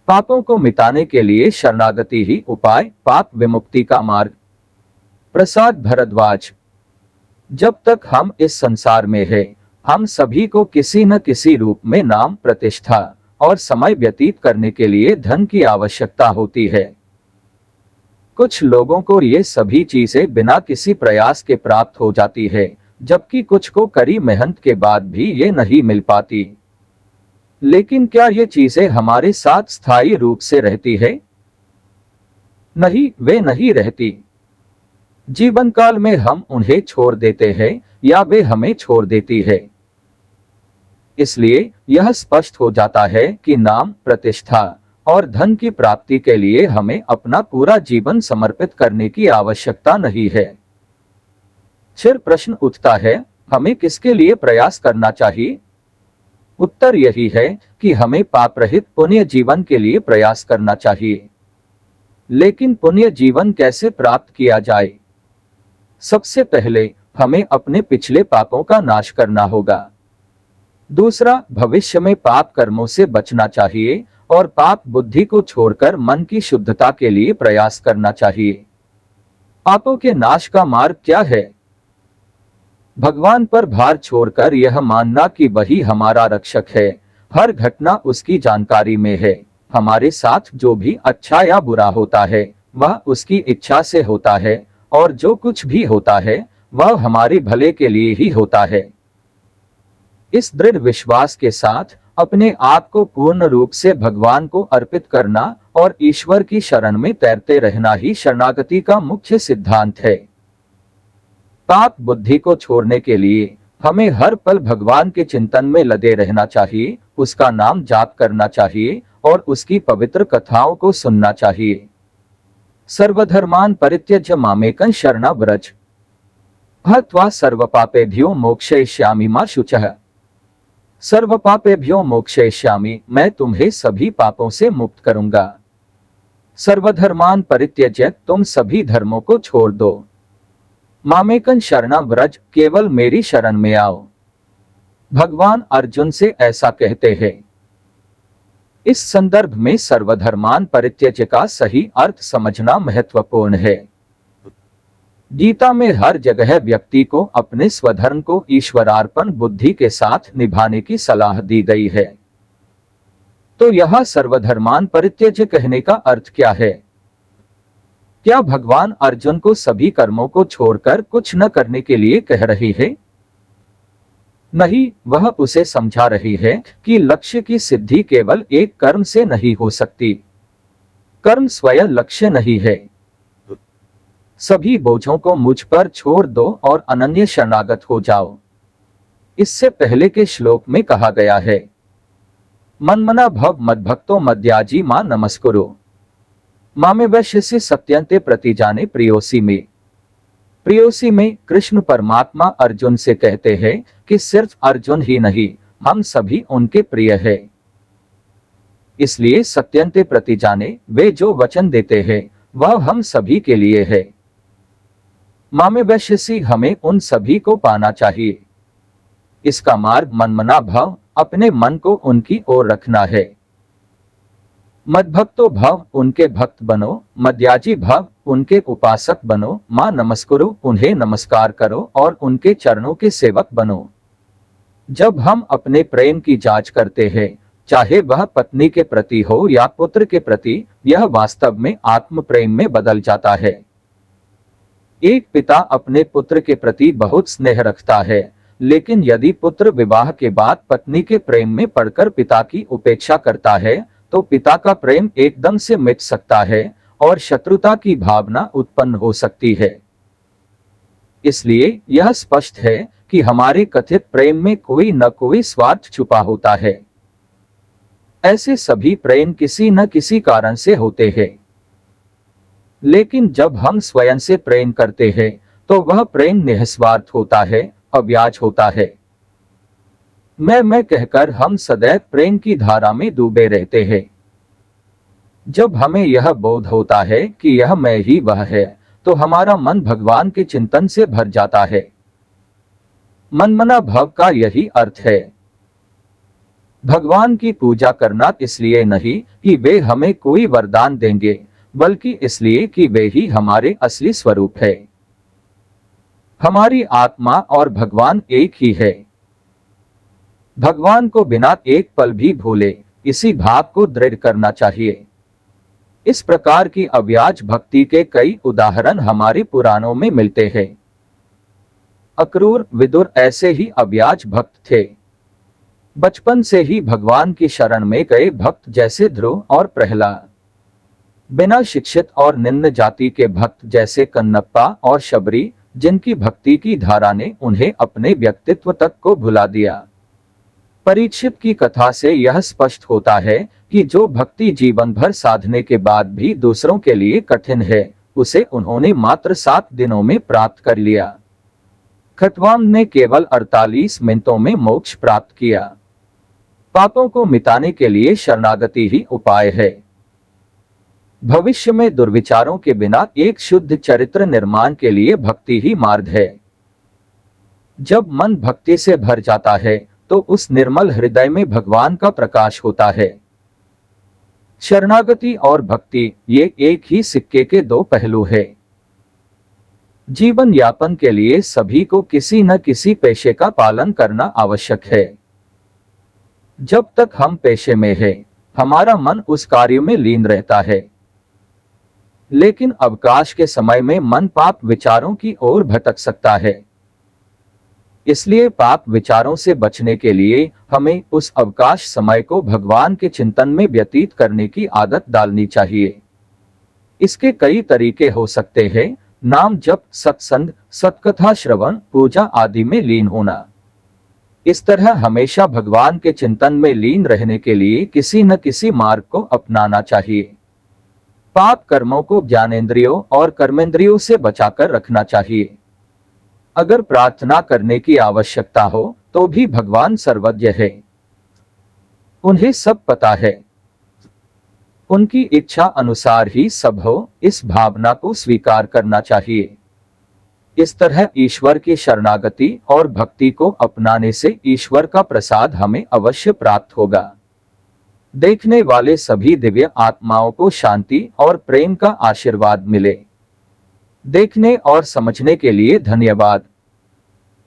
पापों को मिटाने के लिए शरणागति ही उपाय, पाप विमुक्ति का मार्ग। प्रसाद भारद्वाज। जब तक हम इस संसार में हैं, हम सभी को किसी न किसी रूप में नाम, प्रतिष्ठा और समय व्यतीत करने के लिए धन की आवश्यकता होती है। कुछ लोगों को ये सभी चीजें बिना किसी प्रयास के प्राप्त हो जाती है, जबकि कुछ को कड़ी मेहनत के बाद भी ये नहीं मिल पाती। लेकिन क्या ये चीजें हमारे साथ स्थायी रूप से रहती है? नहीं, वे नहीं रहती। जीवन काल में हम उन्हें छोड़ देते हैं या वे हमें छोड़ देती है। इसलिए यह स्पष्ट हो जाता है कि नाम, प्रतिष्ठा और धन की प्राप्ति के लिए हमें अपना पूरा जीवन समर्पित करने की आवश्यकता नहीं है। फिर प्रश्न उठता है, हमें किसके लिए प्रयास करना चाहिए? उत्तर यही है कि हमें पाप रहित पुण्य जीवन के लिए प्रयास करना चाहिए। लेकिन पुण्य जीवन कैसे प्राप्त किया जाए? सबसे पहले हमें अपने पिछले पापों का नाश करना होगा। दूसरा, भविष्य में पाप कर्मों से बचना चाहिए और पाप बुद्धि को छोड़कर मन की शुद्धता के लिए प्रयास करना चाहिए। पापों के नाश का मार्ग क्या है? भगवान पर भार छोड़कर यह मानना कि वही हमारा रक्षक है, हर घटना उसकी जानकारी में है, हमारे साथ जो भी अच्छा या बुरा होता है वह उसकी इच्छा से होता है और जो कुछ भी होता है वह हमारे भले के लिए ही होता है। इस दृढ़ विश्वास के साथ अपने आप को पूर्ण रूप से भगवान को अर्पित करना और ईश्वर की शरण में तैरते रहना ही शरणागति का मुख्य सिद्धांत है। पाप बुद्धि को छोड़ने के लिए हमें हर पल भगवान के चिंतन में लगे रहना चाहिए, उसका नाम जाप करना चाहिए और उसकी पवित्र कथाओं को सुनना चाहिए। सर्वधर्मान परित्यज्य मामेकं शरणं व्रज, हत्वा सर्वपापेभ्यो मोक्षयिष्यामि मा शुचः। सर्वपापेभ्यो मोक्षयिष्यामि, मैं तुम्हें सभी पापों से मुक्त करूंगा। सर्वधर्मान परित्यज्य, तुम सभी धर्मों को छोड़ दो। मामेकं शरणं व्रज, केवल मेरी शरण में आओ। भगवान अर्जुन से ऐसा कहते हैं। इस संदर्भ में सर्वधर्मान परित्यज्य का सही अर्थ समझना महत्वपूर्ण है। गीता में हर जगह व्यक्ति को अपने स्वधर्म को ईश्वरार्पण बुद्धि के साथ निभाने की सलाह दी गई है। तो यह सर्वधर्मान परित्यज्य कहने का अर्थ क्या है? क्या भगवान अर्जुन को सभी कर्मों को छोड़कर कुछ न करने के लिए कह रही है? नहीं, वह उसे समझा रही है कि लक्ष्य की सिद्धि केवल एक कर्म से नहीं हो सकती। कर्म स्वयं लक्ष्य नहीं है। सभी बोझों को मुझ पर छोड़ दो और अनन्य शरणागत हो जाओ। इससे पहले के श्लोक में कहा गया है, मन्मना भव मद्भक्तो मद्याजी मां नमस्कुरु, मामे वैश्यसि सत्यन्ते प्रतिजाने प्रियोसी में। प्रियोसी में कृष्ण परमात्मा अर्जुन से कहते हैं कि सिर्फ अर्जुन ही नहीं, हम सभी उनके प्रिय हैं। इसलिए सत्यन्ते प्रतिजाने, वे जो वचन देते हैं वह हम सभी के लिए है। मामे वैश्यसि, हमें उन सभी को पाना चाहिए। इसका मार्ग मनमना भव, अपने मन को उनकी ओर रखना है। मद्भक्तो भव, उनके भक्त बनो। मद्याजी भव, उनके उपासक बनो। मां नमस्कुरु, उन्हें नमस्कार करो और उनके चरणों के सेवक बनो। जब हम अपने प्रेम की जांच करते हैं, चाहे वह पत्नी के प्रति हो या पुत्र के प्रति, यह वास्तव में आत्म प्रेम में बदल जाता है। एक पिता अपने पुत्र के प्रति बहुत स्नेह रखता है, लेकिन यदि पुत्र विवाह के बाद पत्नी के प्रेम में पड़कर पिता की उपेक्षा करता है तो पिता का प्रेम एकदम से मिट सकता है और शत्रुता की भावना उत्पन्न हो सकती है। इसलिए यह स्पष्ट है कि हमारे कथित प्रेम में कोई न कोई स्वार्थ छुपा होता है। ऐसे सभी प्रेम किसी न किसी कारण से होते हैं। लेकिन जब हम स्वयं से प्रेम करते हैं तो वह प्रेम निस्वार्थ होता है, अव्याज होता है। मैं कहकर हम सदैव प्रेम की धारा में डूबे रहते हैं। जब हमें यह बोध होता है कि यह मैं ही वह है, तो हमारा मन भगवान के चिंतन से भर जाता है। मनमना भव का यही अर्थ है। भगवान की पूजा करना इसलिए नहीं कि वे हमें कोई वरदान देंगे, बल्कि इसलिए कि वे ही हमारे असली स्वरूप है। हमारी आत्मा और भगवान एक ही है। भगवान को बिना एक पल भी भूले, इसी भाव को दृढ़ करना चाहिए। इस प्रकार की अव्याज भक्ति के कई उदाहरण हमारे पुराणों में मिलते हैं। अक्रूर, विदुर ऐसे ही अव्याज भक्त थे। बचपन से ही भगवान की शरण में गए भक्त जैसे ध्रुव और प्रहलाद। बिना शिक्षित और निम्न जाति के भक्त जैसे कन्नप्पा और शबरी, जिनकी भक्ति की धारा ने उन्हें अपने व्यक्तित्व तक को भुला दिया। परीक्षित की कथा से यह स्पष्ट होता है कि जो भक्ति जीवन भर साधने के बाद भी दूसरों के लिए कठिन है, उसे उन्होंने मात्र 7 दिनों में प्राप्त कर लिया। खट्वांग ने केवल 48 मिनटों में मोक्ष प्राप्त किया। पापों को मिटाने के लिए शरणागति ही उपाय है। भविष्य में दुर्विचारों के बिना एक शुद्ध चरित्र निर्माण के लिए भक्ति ही मार्ग है। जब मन भक्ति से भर जाता है तो उस निर्मल हृदय में भगवान का प्रकाश होता है। शरणागति और भक्ति ये एक ही सिक्के के 2 पहलू है। जीवन यापन के लिए सभी को किसी न किसी पेशे का पालन करना आवश्यक है। जब तक हम पेशे में हैं, हमारा मन उस कार्य में लीन रहता है। लेकिन अवकाश के समय में मन पाप विचारों की ओर भटक सकता है। इसलिए पाप विचारों से बचने के लिए हमें उस अवकाश समय को भगवान के चिंतन में व्यतीत करने की आदत डालनी चाहिए। इसके कई तरीके हो सकते हैं। नाम जप, सत्संग, सत्कथा श्रवण, पूजा आदि में लीन होना। इस तरह हमेशा भगवान के चिंतन में लीन रहने के लिए किसी न किसी मार्ग को अपनाना चाहिए। पाप कर्मों को ज्ञानेंद्रियों और कर्मेंद्रियों से बचाकर रखना चाहिए। अगर प्रार्थना करने की आवश्यकता हो तो भी भगवान सर्वज्ञ है। उन्हें सब पता है। उनकी इच्छा अनुसार ही सब हो, इस भावना को स्वीकार करना चाहिए। इस तरह ईश्वर की शरणागति और भक्ति को अपनाने से ईश्वर का प्रसाद हमें अवश्य प्राप्त होगा। देखने वाले सभी दिव्य आत्माओं को शांति और प्रेम का आशीर्वाद मिले। देखने और समझने के लिए धन्यवाद।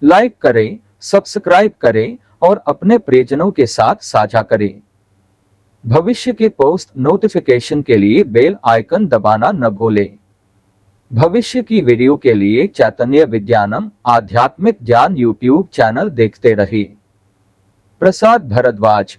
लाइक करें, सब्सक्राइब करें और अपने प्रियजनों के साथ साझा करें। भविष्य के पोस्ट नोटिफिकेशन के लिए बेल आइकन दबाना न भूलें। भविष्य की वीडियो के लिए चैतन्य विज्ञानम आध्यात्मिक ज्ञान यूट्यूब चैनल देखते रहिए। प्रसाद भारद्वाज।